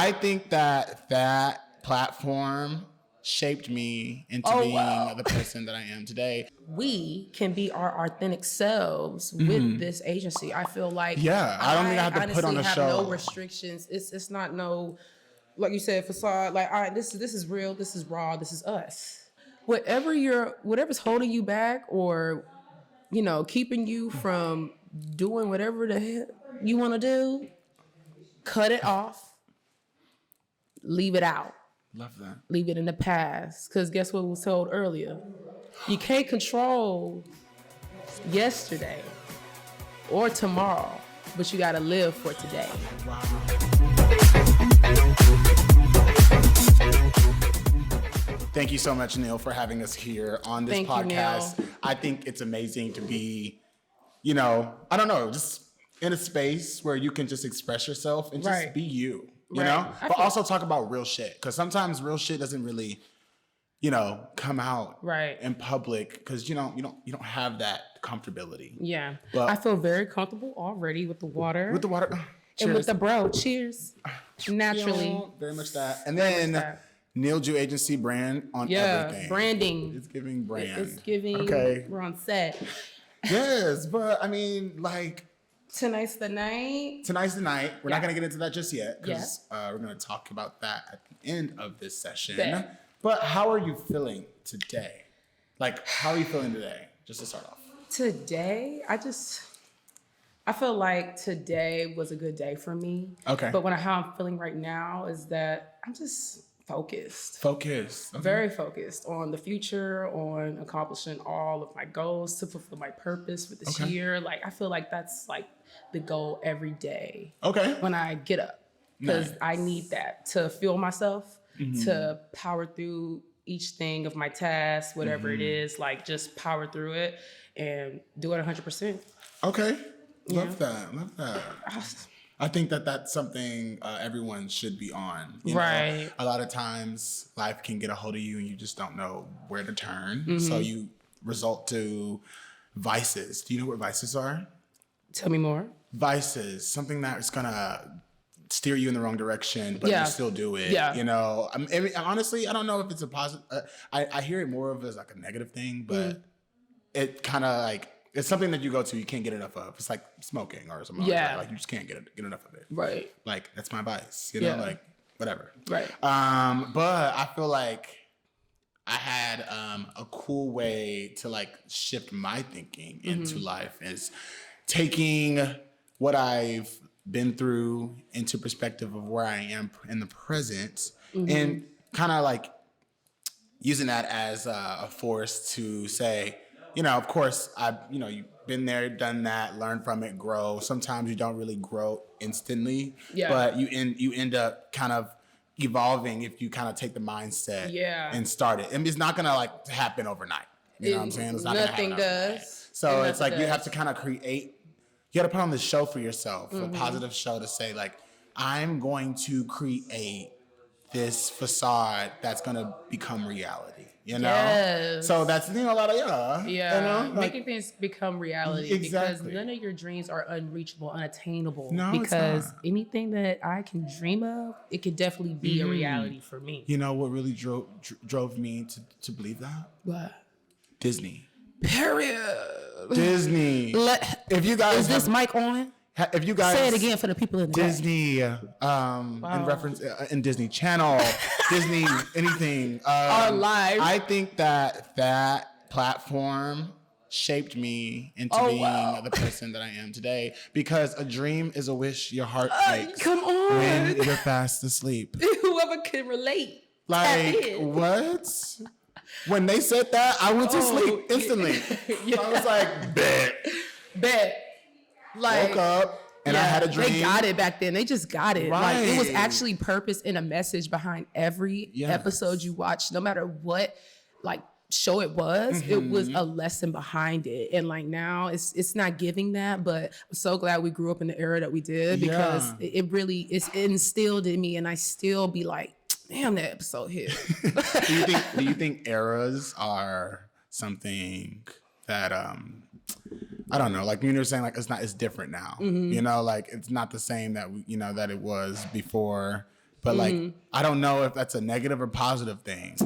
I think that platform shaped me into being the person that I am today. We can be our authentic selves with this agency. I feel like I don't think I have to put on a show. No restrictions. It's not no, like you said, facade. Like, all right, this is real. This is raw. This is us. Whatever's holding you back, or keeping you from doing whatever the hell you want to do, cut it off. Leave it out. Love that. Leave it in the past. Because guess what was told earlier? You can't control yesterday or tomorrow, but you got to live for today. Wow. Thank you so much, Neil, for having us here on this podcast. I think it's amazing to be, I don't know, just in a space where you can just express yourself and just be you, you know? But also talk about real shit. Because sometimes real shit doesn't really, come out in public because you don't have that comfortability. Yeah. But I feel very comfortable already with the water. With the water. And with the bro. Cheers. Naturally. Very much that. And then Neil Jew Agency brand on everything. Branding. It's giving brand. It's giving. Okay. We're on set. Yes, but I mean, like. Tonight's the night. We're not going to get into that just yet because we're going to talk about that at the end of this session. But how are you feeling today? Like, how are you feeling today? Just to start off. Today, I feel like today was a good day for me. Okay. But how I'm feeling right now is that I'm just focused. Very focused on the future, on accomplishing all of my goals to fulfill my purpose with this year. Like, I feel like that's like the goal every day. Okay. When I get up. Because I need that to fuel myself, to power through each thing of my task, whatever it is, like just power through it and do it 100%. Okay. Love that. I think that that's something everyone should be on. You know? A lot of times life can get a hold of you and you just don't know where to turn. So you resort to vices. Do you know what vices are? Tell me more. Vices, something that's going to steer you in the wrong direction, but you still do it. Yeah. I mean, honestly, I don't know if it's a positive. I hear it more of as like a negative thing, but it kind of like, it's something that you go to, you can't get enough of. It's like smoking or something like that. Like you just can't get enough of it. Right. Like that's my vice, like whatever. Right. But I feel like I had a cool way to like shift my thinking into life is taking what I've been through into perspective of where I am in the present and kind of like using that as a force to say, of course, you've been there, done that, learn from it, grow. Sometimes you don't really grow instantly, but you end up kind of evolving if you kind of take the mindset and start it. And it's not gonna like happen overnight. You know what I'm saying? It's not nothing gonna happen overnight. So it's like you have to kind of create. You got to put on the show for yourself, a positive show to say like, I'm going to create this facade that's going to become reality, Yes. So that's, a lot of, making things become reality because none of your dreams are unreachable, unattainable. No, because anything that I can dream of, it could definitely be a reality for me. You know what really drove me to believe that? What? Disney. Period. Disney. If you guys is this mic on? If you guys say it again for the people in the Disney, in reference in Disney Channel, Disney anything. Our lives. I think that platform shaped me into being the person that I am today because a dream is a wish your heart makes. Come on. When you're fast asleep. Whoever can relate. Like what? When they said that, I went to sleep instantly. I was like, bet. Like, woke up and I had a dream. They got it back then. They just got it. Right. Like it was actually purpose and a message behind every episode you watched, no matter what like show it was. It was a lesson behind it. And like now it's not giving that, but I'm so glad we grew up in the era that we did because it really it's instilled in me and I still be like, damn, that episode hit. Do you think eras are something that I don't know, like you were saying, like it's different now. Like it's not the same that that it was before but like, I don't know if that's a negative or positive thing.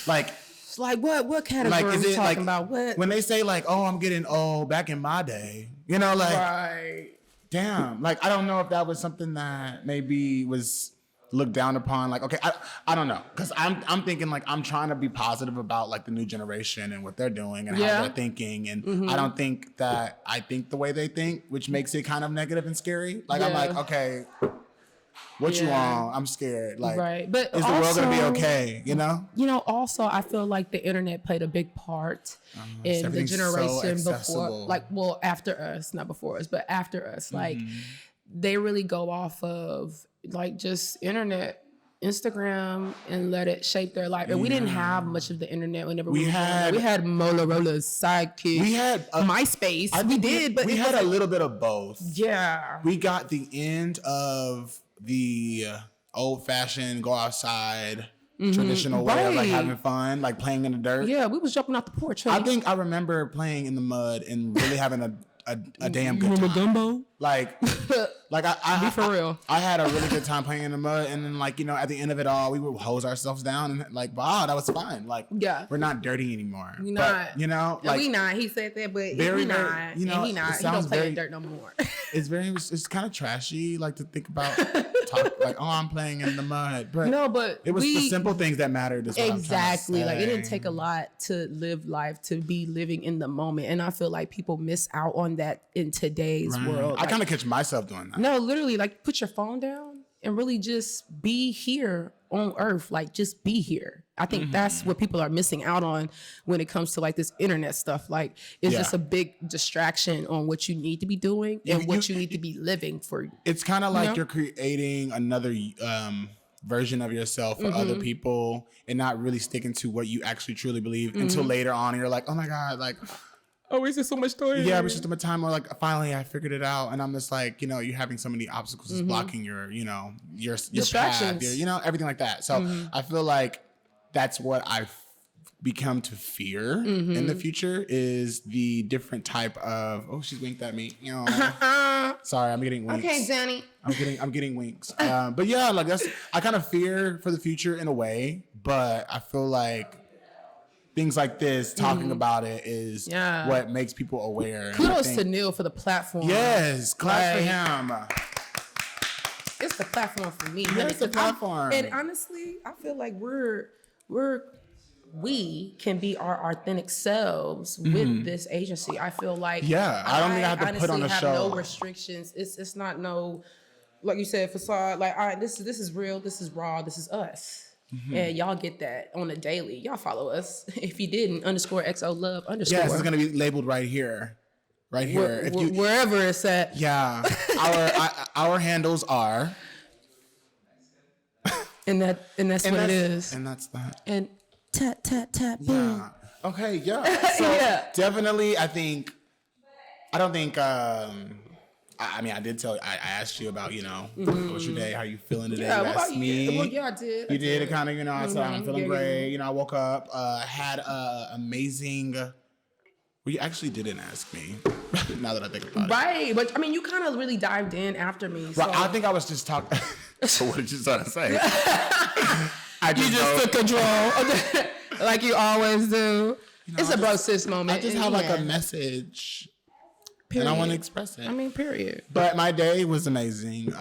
Like what category are we talking about? What? When they say like, oh, I'm getting old back in my day, you know, like, right. Damn, like, I don't know if that was something that maybe was looked down upon. Like, okay, I don't know. Cause I'm thinking like, I'm trying to be positive about like the new generation and what they're doing and how they're thinking. And I don't think that I think the way they think, which makes it kind of negative and scary. Like, I'm like, okay, what you on? I'm scared. Like, right. But is the world gonna be okay? You know? Also, I feel like the internet played a big part in the generation before, like, well, after us, not before us, but after us. Like, they really go off of like just internet, Instagram, and let it shape their life. And we didn't have much of the internet whenever we had Motorola's Sidekick. We had MySpace. But we had a little bit of both. Yeah. We got the end of the old-fashioned go outside traditional way of like having fun, like playing in the dirt. Yeah, we was jumping out the porch. I think I remember playing in the mud and really having a damn good time. Gumbo? Like I be for real. I had a really good time playing in the mud, and then like, you know, at the end of it all, we would hose ourselves down and like, wow, that was fun. Like, we're not dirty anymore. We're not. But, you know, like, we not. He said that, but very, we not. You know, he not. He don't play in dirt no more. It's kind of trashy, like to think about. Like, oh, I'm playing in the mud, but it was the simple things that mattered. Exactly, like it didn't take a lot to live life, to be living in the moment, and I feel like people miss out on that in today's world. I kind of catch myself doing that. No, literally, like put your phone down and really just be here on Earth, like just be here. I think that's what people are missing out on when it comes to like this internet stuff. Like it's just a big distraction on what you need to be doing and what you need to be living for. It's kind of like you're creating another version of yourself for other people and not really sticking to what you actually truly believe until later on. And you're like, oh my God, like, oh, is there so much time? Yeah, it's just so much time. Or like, finally, I figured it out, and I'm just like, you know, you're having so many obstacles is blocking your, you know, your distractions, path, you know, everything like that. So I feel like that's what I've become to fear in the future is the different type of. Oh, she's winked at me. You know, sorry, I'm getting winks. Okay, Danny. I'm getting winks. But yeah, like I kind of fear for the future in a way, but I feel like things like this, talking about it is what makes people aware. Kudos to Neil for the platform. Yes, clap for him. It's the platform for me. Yeah, it's the platform. And honestly, I feel like we can be our authentic selves with this agency. I feel like I don't think I have to put on a show. No restrictions. It's not no, like you said, facade. Like, all right, this is real. This is raw. This is us. And y'all get that on a daily. Y'all follow us. If you didn't, _XO love _ Yes, it's gonna be labeled right here. Right here. Wherever it's at. Yeah. Our handles are. And that's what it is. And that's that. And tap, tap, tap, boom. Yeah. Okay, yeah. So definitely I don't think I mean, I asked you about, you know, what's your day? How you feeling today? Yeah, you asked me. Well, yeah, I did. You did. It kind of, you know, I said I'm feeling great. You know, I woke up, had amazing. Well, you actually didn't ask me. Now that I think about it. Right, but I mean, you kind of really dived in after me. So. Right, I think I was just talking. So what did you try to say? You just took control, like you always do. You know, it's a bro sis moment. I just have like a message. Period. And I want to express it. I mean, period. But my day was amazing.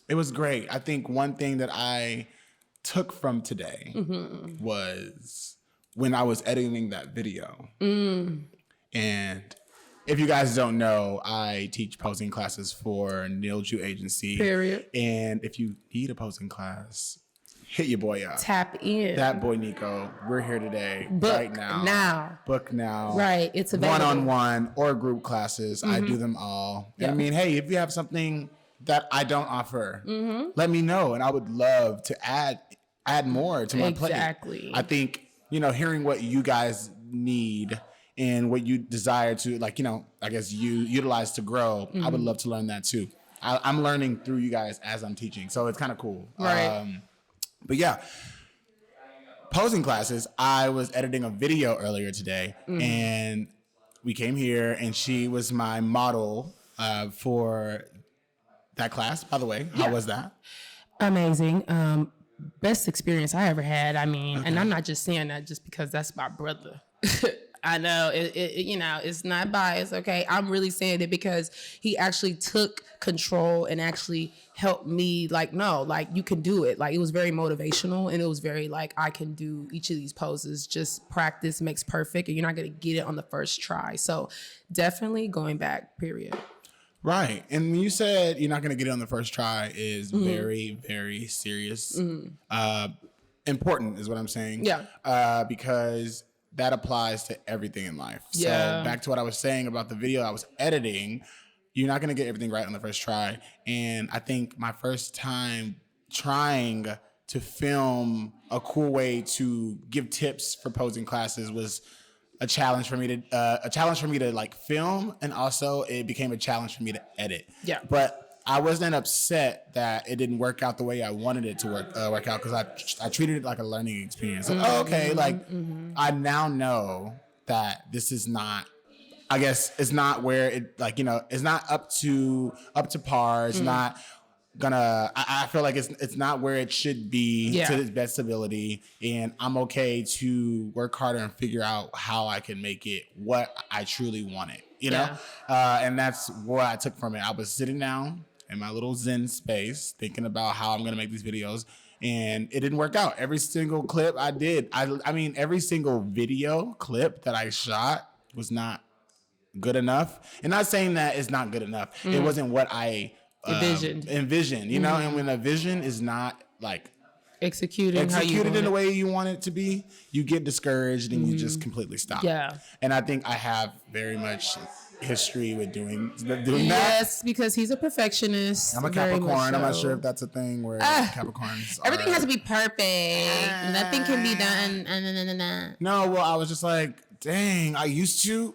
It was great. I think one thing that I took from today was when I was editing that video. And if you guys don't know, I teach posing classes for Nilju Agency. Period. And if you need a posing class, hit your boy up. Tap in. That boy Niko. We're here today. Right now. Book now. Right. It's available. One-on-one or group classes. I do them all. Yeah. I mean, hey, if you have something that I don't offer, let me know. And I would love to add more to my plate. Exactly. I think, you know, hearing what you guys need and what you desire to, like, you know, I guess you utilize to grow, I would love to learn that too. I'm learning through you guys as I'm teaching. So it's kind of cool. Right. But yeah, posing classes, I was editing a video earlier today and we came here and she was my model for that class, by the way. How was that? Amazing. Best experience I ever had. I mean, and I'm not just saying that just because that's my brother. I know it's not biased. Okay. I'm really saying it because he actually took control and actually helped me no, you can do it. It was very motivational and it was very I can do each of these poses. Just practice makes perfect and you're not going to get it on the first try. So definitely going back, period. Right. And when you said you're not going to get it on the first try is very, very serious. Important is what I'm saying. Yeah. Because that applies to everything in life. Yeah. So back to what I was saying about the video I was editing, you're not going to get everything right on the first try. And I think my first time trying to film a cool way to give tips for posing classes was a challenge for me to film, and also it became a challenge for me to edit. Yeah. But I wasn't upset that it didn't work out the way I wanted it to work out, because I treated it like a learning experience. I now know that this is not, I guess it's not where it it's not up to par. It's not gonna, I feel like it's not where it should be to its best ability, and I'm okay to work harder and figure out how I can make it what I truly want it, you know? And that's what I took from it. I was sitting down in my little Zen space thinking about how I'm gonna make these videos, and it didn't work out. Every single clip I did, I mean every single video clip that I shot was not good enough. And not saying that it's not good enough. It wasn't what I envisioned, you know? And when a vision is not executed in the way you want it to be, you get discouraged and you just completely stop. Yeah. And I think I have very much history with doing that. Yes, because he's a perfectionist. I'm a Capricorn. I'm not sure if that's a thing where Capricorns everything has to be perfect. Nothing can be done. No, well, I was just like, dang, I used to.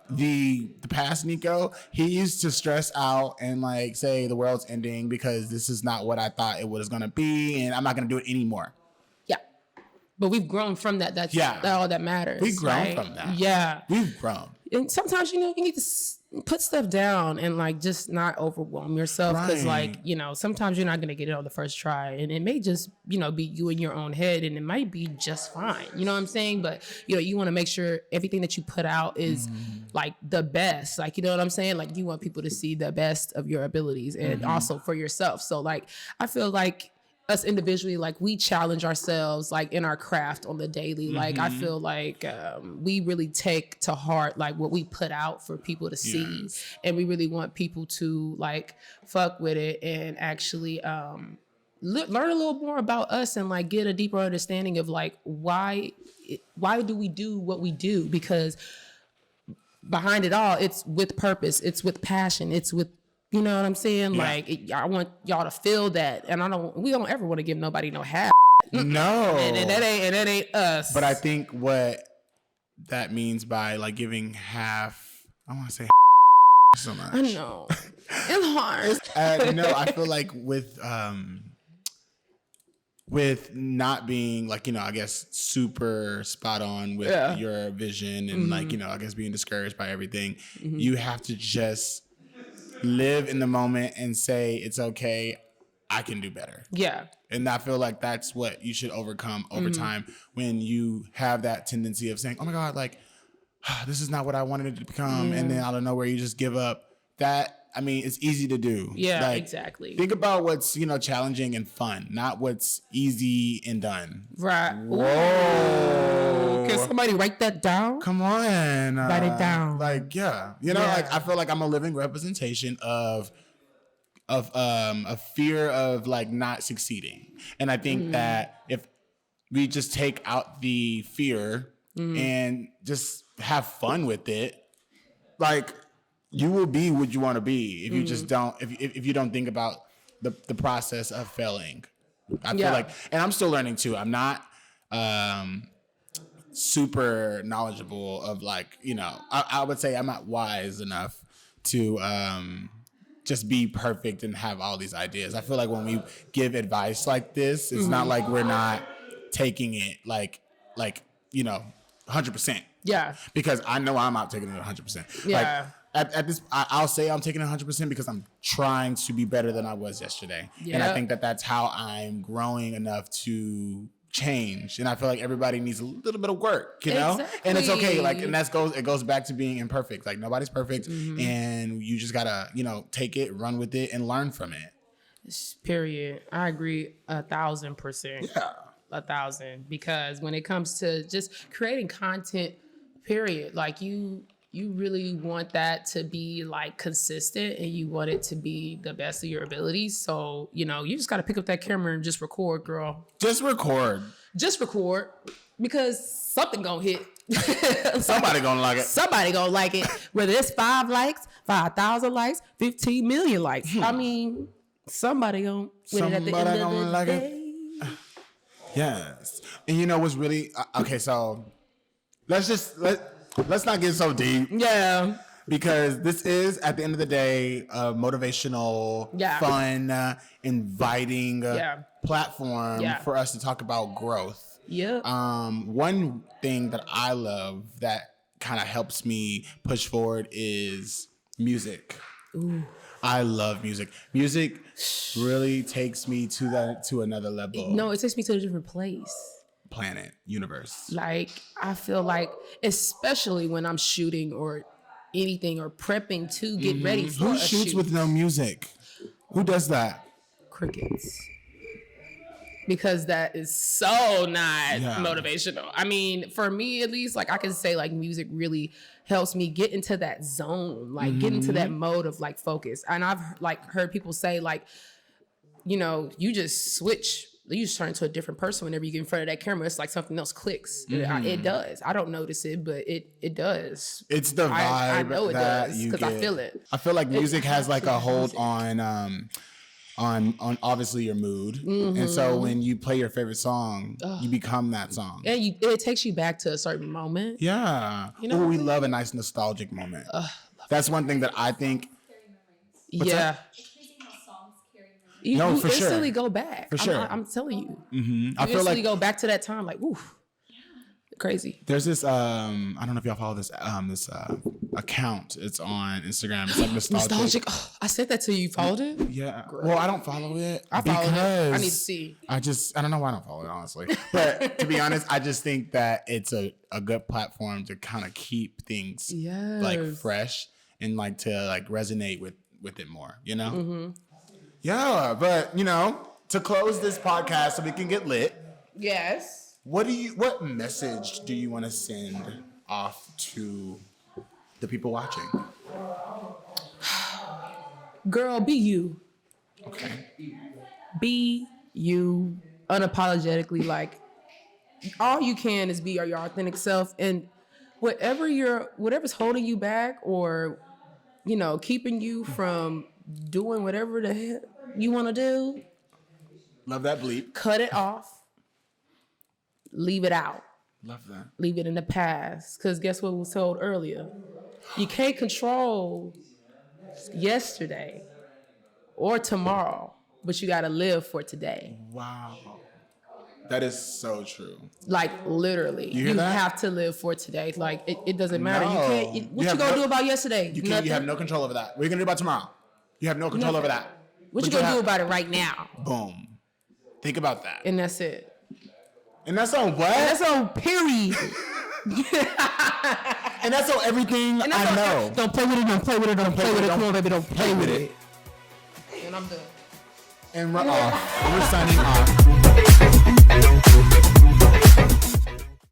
The past Niko, he used to stress out and say the world's ending because this is not what I thought it was gonna be, and I'm not gonna do it anymore. Yeah, but we've grown from that. That's all that matters. We've grown from that. Yeah, we've grown. And sometimes you need to put stuff down and just not overwhelm yourself, because sometimes you're not gonna get it on the first try, and it may just be you in your own head, and it might be just fine. You know what I'm saying? But you want to make sure everything that you put out is the best. You know what I'm saying? You want people to see the best of your abilities, and also for yourself. So I feel like us individually, we challenge ourselves in our craft on the daily. I feel we really take to heart what we put out for people to see, and we really want people to fuck with it and actually learn a little more about us and get a deeper understanding of why do we do what we do, because behind it all, it's with purpose, it's with passion, it's with, you know what I'm saying? I want y'all to feel that, and we don't ever want to give nobody no half. No, and that ain't us. But I think what that means by giving half, I want to say so much. I know it's hard. No, I feel with not being I guess super spot on with your vision, and I guess being discouraged by everything, you have to just live in the moment and say, it's okay, I can do better. Yeah. And I feel like that's what you should overcome over time, when you have that tendency of saying, oh my God, this is not what I wanted it to become. And then out of nowhere, you just give up. That, I mean, it's easy to do. Yeah, exactly. Think about what's, challenging and fun, not what's easy and done. Right. Whoa. Can somebody write that down? Come on. Write it down. I feel like I'm a living representation of a fear of not succeeding. And I think that if we just take out the fear and just have fun with it, you will be what you want to be if you just don't, if you don't think about the process of failing. I feel and I'm still learning too. I'm not super knowledgeable of I would say I'm not wise enough to just be perfect and have all these ideas. I feel like when we give advice like this, it's not like we're not taking it 100%. Yeah. Because I know I'm not taking it 100%. Yeah. at this, I'll say I'm taking 100% because I'm trying to be better than I was yesterday. Yep. And I think that that's how I'm growing enough to change. And I feel like everybody needs a little bit of work, you know? Exactly. And it's okay. Like, and it goes back to being imperfect. Like, nobody's perfect. Mm-hmm. And you just gotta, take it, run with it, and learn from it. Period. I agree 1,000%. Yeah. 1,000. Because when it comes to just creating content, period, like you really want that to be like consistent and you want it to be the best of your abilities. So, you just got to pick up that camera and just record, girl. Just record because something gonna hit. Somebody gonna like it. Somebody gonna like it. Whether it's 5 likes, 5,000 likes, 15 million likes. I mean, somebody gonna win it at the end of the day. Yes. And what's really, okay, so let's not get so deep. Yeah. Because this is, at the end of the day, a motivational, fun, inviting platform for us to talk about growth. Yeah. One thing that I love that kind of helps me push forward is music. Ooh. I love music. Music really takes me to another level. No, it takes me to a different place. Planet, universe. Like, I feel like, especially when I'm shooting or anything or prepping to get ready for Who shoots with no music? Who does that? Crickets. Because that is so not motivational. I mean, for me at least, like I can say like music really helps me get into that zone, like get into that mode of like focus. And I've like heard people say like, you just switch. You just turn into a different person whenever you get in front of that camera. It's like something else clicks. It does. I don't notice it, but it does. It's the vibe I know it does because I feel it. I feel like music has like a hold on obviously your mood. And so when you play your favorite song, you become that song. And it takes you back to a certain moment. Yeah. We love a nice nostalgic moment. That's one thing that I think. Yeah. You instantly go back. For sure. I'm telling you. Mm-hmm. I feel like go back to that time like, oof. Crazy. There's this I don't know if y'all follow this account. It's on Instagram. It's like nostalgic. Oh, I said that to you. You followed it? Yeah. Great. Well, I don't follow it. I follow it. I need to see. I don't know why I don't follow it, honestly. But to be honest, I just think that it's a good platform to kind of keep things like fresh and like to like resonate with it more, Mm-hmm. Yeah, but to close this podcast so we can get lit. Yes. What message do you want to send off to the people watching? Girl, be you. Okay. Be you unapologetically. Like, all you can is be your authentic self, and whatever's holding you back or keeping you from doing whatever the hell you want to do. Love that bleep. Cut it off. Leave it out. Love that. Leave it in the past. Because guess what was told earlier? You can't control yesterday or tomorrow, but you got to live for today. Wow. That is so true. Like, literally. You have to live for today. Like, it doesn't matter. No. You can't. What you going to do about yesterday? You have no control over that. What are you going to do about tomorrow? You have no control over that. What you going to do about it right now? Boom. Think about that. And that's it. And that's on what? And that's on period. And that's on everything I know. Don't play with it. Don't play with it. Don't play with it. Come on, baby. Don't play with it. And I'm done. And we're off. We're signing off.